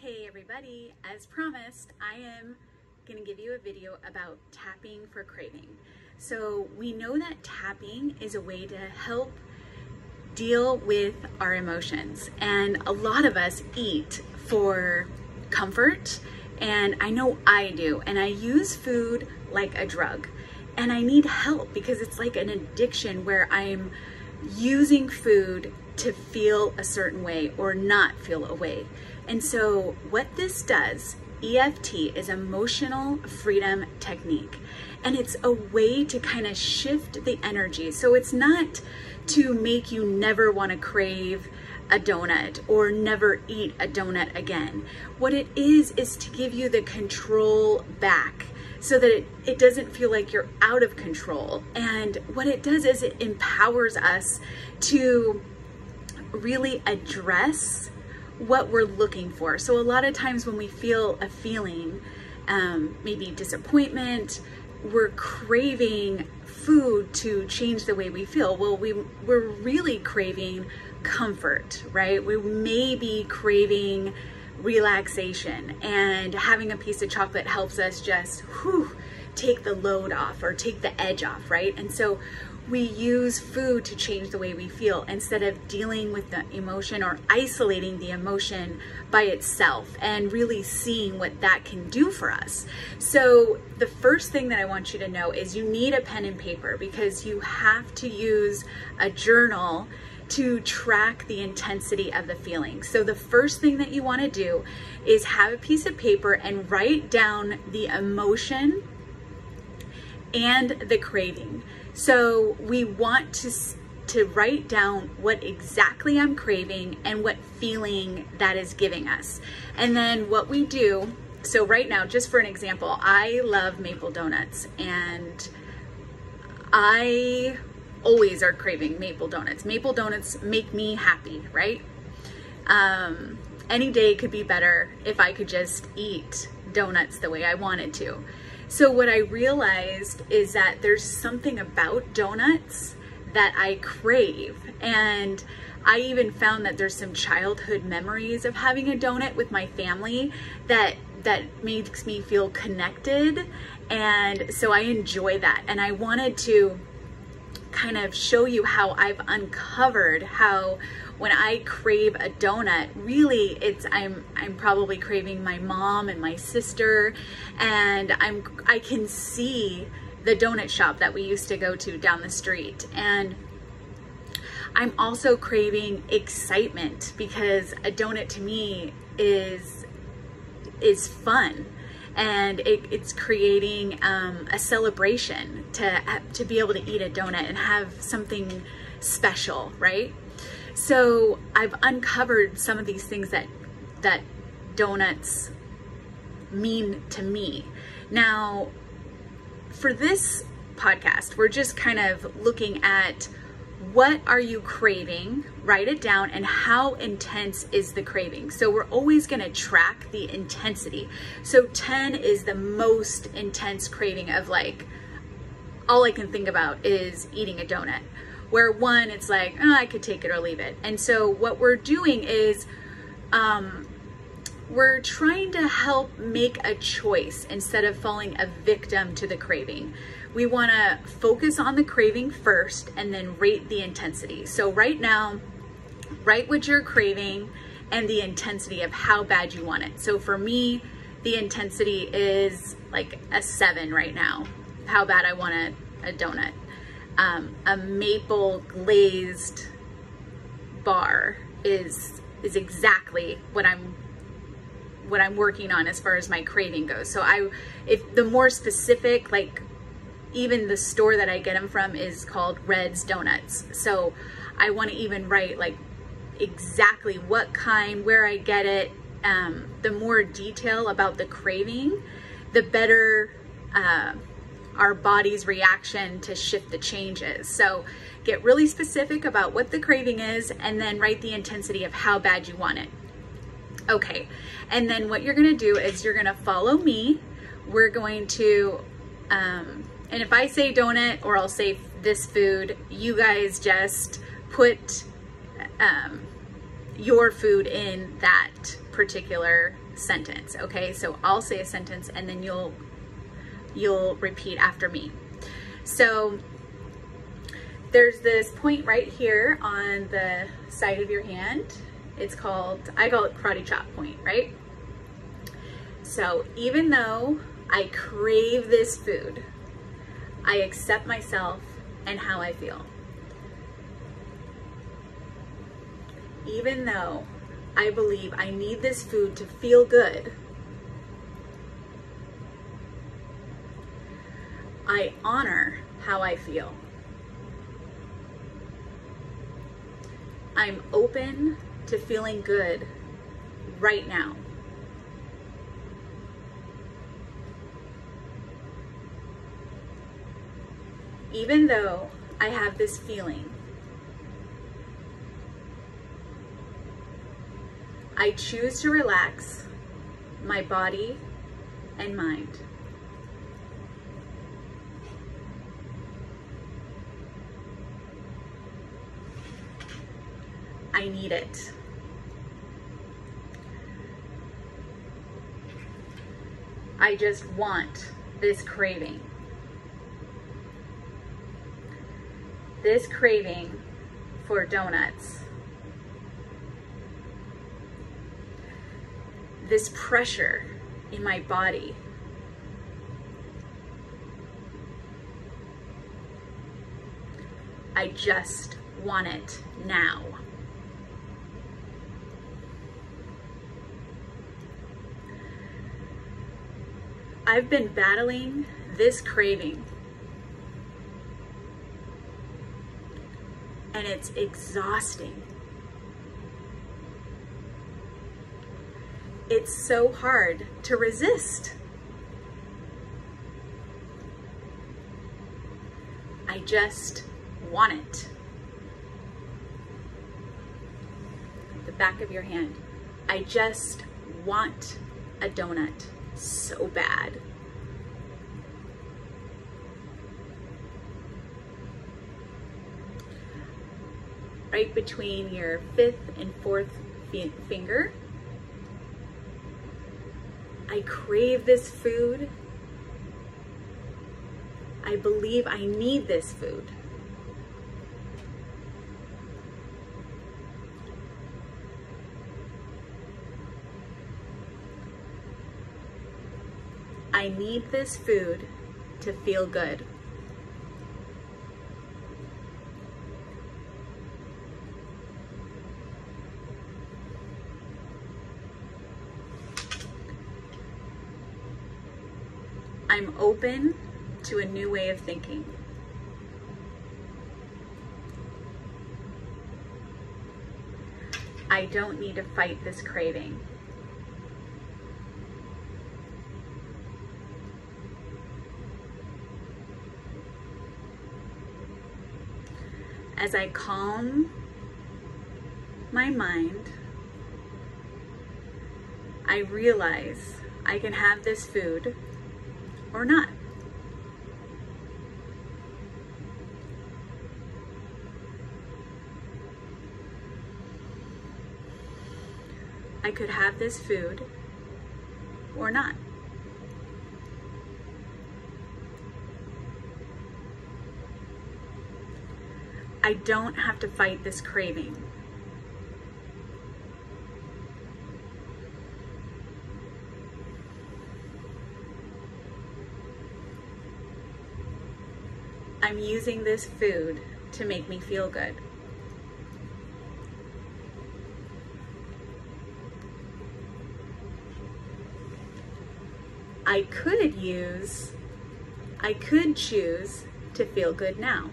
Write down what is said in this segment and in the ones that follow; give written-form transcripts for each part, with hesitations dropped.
Hey everybody, as promised, I am going to give you a video about tapping for craving. So we know that tapping is a way to help deal with our emotions, and a lot of us eat for comfort, and I know I do, and I use food like a drug, and I need help because it's like an addiction where I'm using food to feel a certain way or not feel a way. And so what this does, EFT, is emotional freedom technique. And it's a way to kind of shift the energy. So it's not to make you never want to crave a donut or never eat a donut again. What it is to give you the control back so that it doesn't feel like you're out of control. And what it does is it empowers us to really address what we're looking for. So a lot of times when we feel a feeling, maybe disappointment, we're craving food to change the way we feel. Well, we're really craving comfort, right? We may be craving relaxation, and having a piece of chocolate helps us just take the load off or take the edge off, right? And so we use food to change the way we feel instead of dealing with the emotion or isolating the emotion by itself and really seeing what that can do for us. So the first thing that I want you to know is you need a pen and paper, because you have to use a journal to track the intensity of the feeling. So the first thing that you want to do is have a piece of paper and write down the emotion and the craving. So we want to write down what exactly I'm craving and what feeling that is giving us. And then what we do, so right now, just for an example, I love maple donuts, and I always are craving maple donuts. Maple donuts make me happy, right? Any day could be better if I could just eat donuts the way I wanted to. So what I realized is that there's something about donuts that I crave, and I even found that there's some childhood memories of having a donut with my family that makes me feel connected, and so I enjoy that. And I wanted to kind of show you how I've uncovered how when I crave a donut, really I'm probably craving my mom and my sister, and I can see the donut shop that we used to go to down the street. And I'm also craving excitement, because a donut to me is fun, and it's creating a celebration to be able to eat a donut and have something special, right? So I've uncovered some of these things that donuts mean to me. Now, for this podcast, we're just kind of looking at what are you craving, write it down, and how intense is the craving. So we're always going to track the intensity. So 10 is the most intense craving of, like, all I can think about is eating a donut. Where 1, it's like, oh, I could take it or leave it. And so what we're doing is we're trying to help make a choice instead of falling a victim to the craving. We want to focus on the craving first and then rate the intensity. So right now, write what you're craving and the intensity of how bad you want it. So for me, the intensity is like a 7 right now, how bad I want a donut. A maple glazed bar is exactly what I'm working on as far as my craving goes. So if the more specific, like even the store that I get them from is called Red's Donuts. So I want to even write like exactly what kind, where I get it. The more detail about the craving, the better our body's reaction to shift the changes. So get really specific about what the craving is, and then write the intensity of how bad you want it. Okay, and then what you're gonna do is you're gonna follow me. We're going to, and if I say donut or I'll say this food, you guys just put your food in that particular sentence, okay? So I'll say a sentence and then you'll repeat after me. So there's this point right here on the side of your hand. It's called, I call it karate chop point, right? So even though I crave this food, I accept myself and how I feel. Even though I believe I need this food to feel good, I honor how I feel. I'm open to feeling good right now. Even though I have this feeling, I choose to relax my body and mind. I need it. I just want this craving. This craving for donuts. This pressure in my body. I just want it now. I've been battling this craving, and it's exhausting. It's so hard to resist. I just want it. The back of your hand. I just want a donut so bad. Right between your fifth and fourth finger. I crave this food. I believe I need this food. I need this food to feel good. I'm open to a new way of thinking. I don't need to fight this craving. As I calm my mind, I realize I can have this food or not. I could have this food or not. I don't have to fight this craving. I'm using this food to make me feel good. I could choose to feel good now.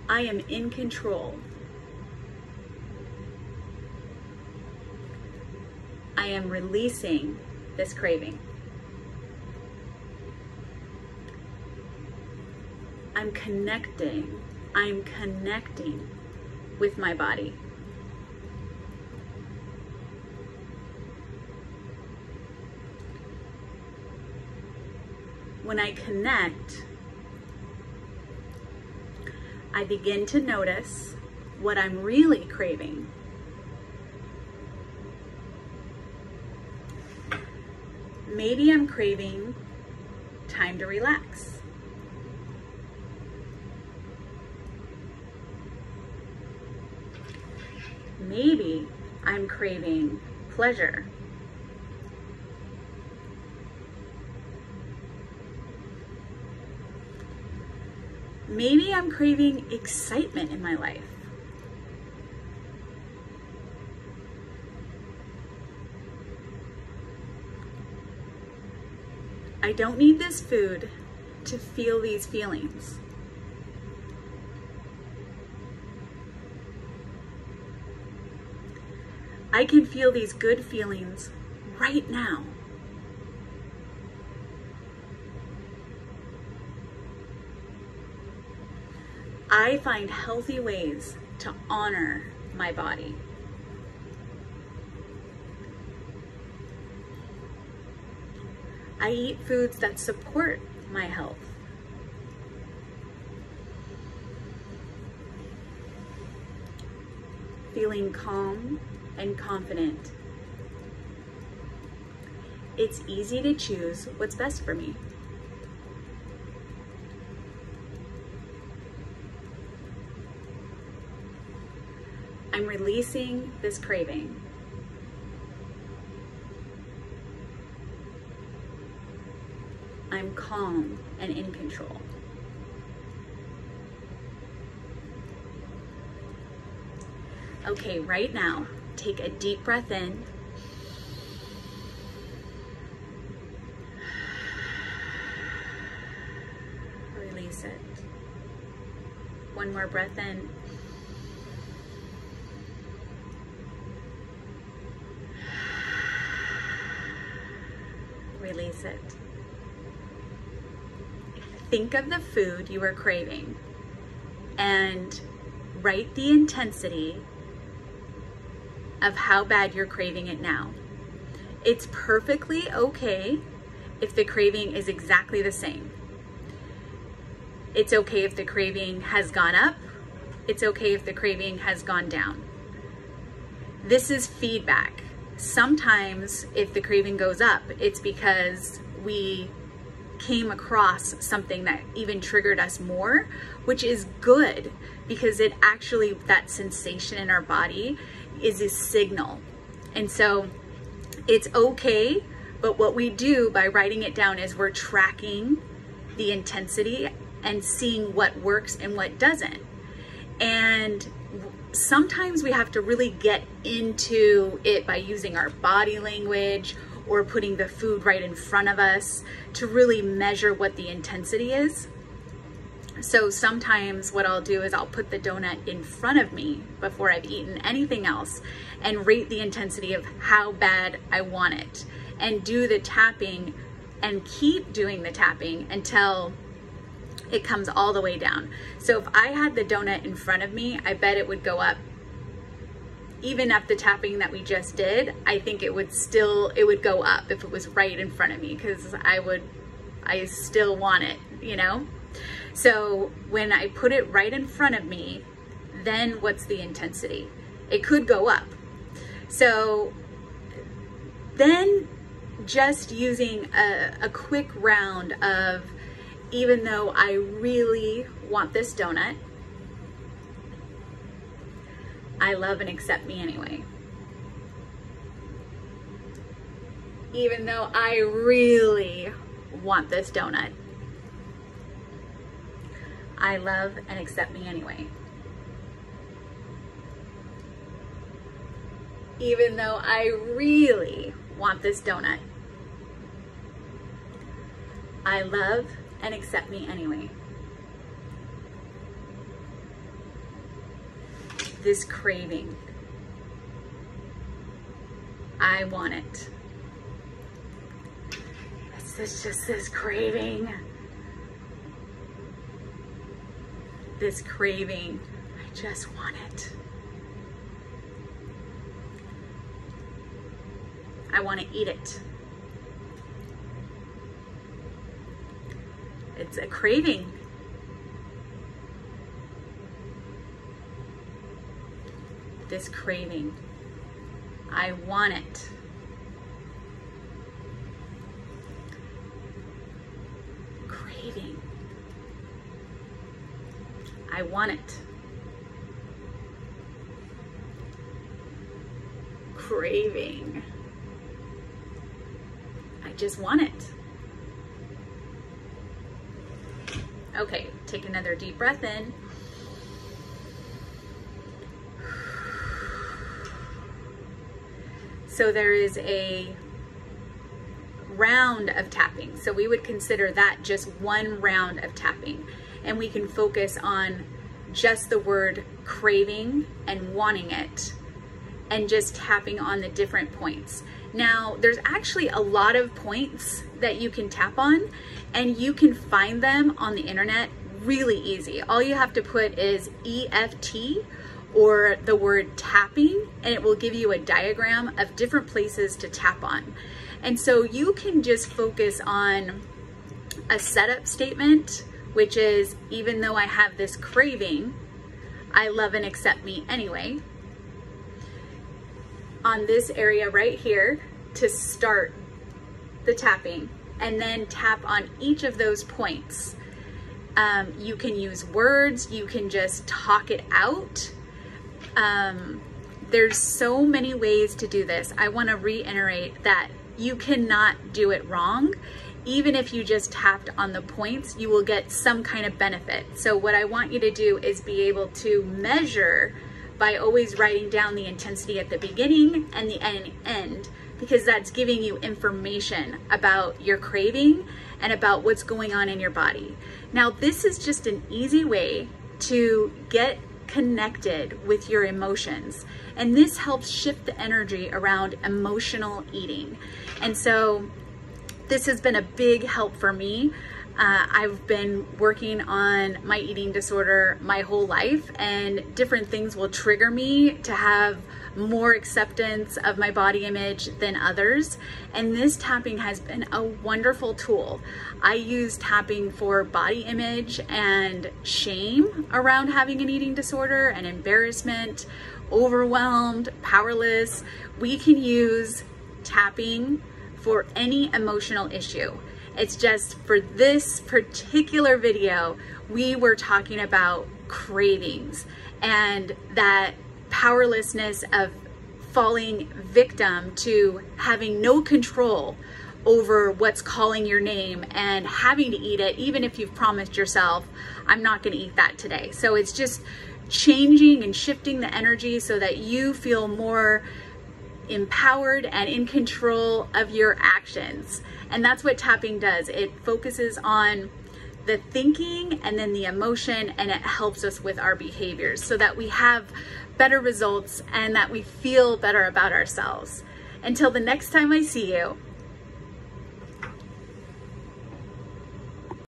I am in control. I am releasing this craving. I'm connecting with my body. When I connect, I begin to notice what I'm really craving. Maybe I'm craving time to relax. Maybe I'm craving pleasure. Maybe I'm craving excitement in my life. I don't need this food to feel these feelings. I can feel these good feelings right now. I find healthy ways to honor my body. I eat foods that support my health. Feeling calm and confident. It's easy to choose what's best for me. I'm releasing this craving. I'm calm and in control. Okay, right now, take a deep breath in. Release it. One more breath in. Release it. Think of the food you are craving and write the intensity of how bad you're craving it now. It's perfectly okay if the craving is exactly the same. It's okay if the craving has gone up. It's okay if the craving has gone down. This is feedback. Sometimes if the craving goes up, it's because we came across something that even triggered us more, which is good because it actually, that sensation in our body is a signal. And so it's okay, but what we do by writing it down is we're tracking the intensity and seeing what works and what doesn't. And sometimes we have to really get into it by using our body language or putting the food right in front of us to really measure what the intensity is. So sometimes what I'll do is I'll put the donut in front of me before I've eaten anything else and rate the intensity of how bad I want it and do the tapping and keep doing the tapping until it comes all the way down. So if I had the donut in front of me, I bet it would go up. Even up the tapping that we just did, I think it would go up if it was right in front of me, because I still want it, you know? So when I put it right in front of me, then what's the intensity? It could go up. So then just using a quick round of, even though I really want this donut, I love and accept me anyway. Even though I really want this donut, I love and accept me anyway. Even though I really want this donut, I love and accept me anyway. This craving, I want it. It's just this craving. This craving, I just want it. I want to eat it. It's a craving. this craving. I want it. Craving. I want it. Craving. I just want it. Okay, take another deep breath in. So there is a round of tapping. So we would consider that just one round of tapping. And we can focus on just the word craving and wanting it, and just tapping on the different points. Now, there's actually a lot of points that you can tap on, and you can find them on the internet really easy. All you have to put is EFT or the word tapping, and it will give you a diagram of different places to tap on. And so you can just focus on a setup statement, which is, even though I have this craving, I love and accept me anyway. On this area right here to start the tapping, and then tap on each of those points. You can use words, you can just talk it out. There's so many ways to do this. I want to reiterate that you cannot do it wrong. Even if you just tapped on the points, you will get some kind of benefit. So what I want you to do is be able to measure by always writing down the intensity at the beginning and the end, because that's giving you information about your craving and about what's going on in your body. Now, this is just an easy way to get connected with your emotions, and this helps shift the energy around emotional eating. And so this has been a big help for me. I've been working on my eating disorder my whole life, and different things will trigger me to have more acceptance of my body image than others. And this tapping has been a wonderful tool. I use tapping for body image and shame around having an eating disorder, and embarrassment, overwhelmed, powerless. We can use tapping for any emotional issue. It's just for this particular video, we were talking about cravings and that powerlessness of falling victim to having no control over what's calling your name and having to eat it, even if you've promised yourself, I'm not gonna eat that today. So it's just changing and shifting the energy so that you feel more empowered and in control of your actions. And that's what tapping does. It focuses on the thinking and then the emotion, and it helps us with our behaviors so that we have better results and that we feel better about ourselves. Until the next time I see you,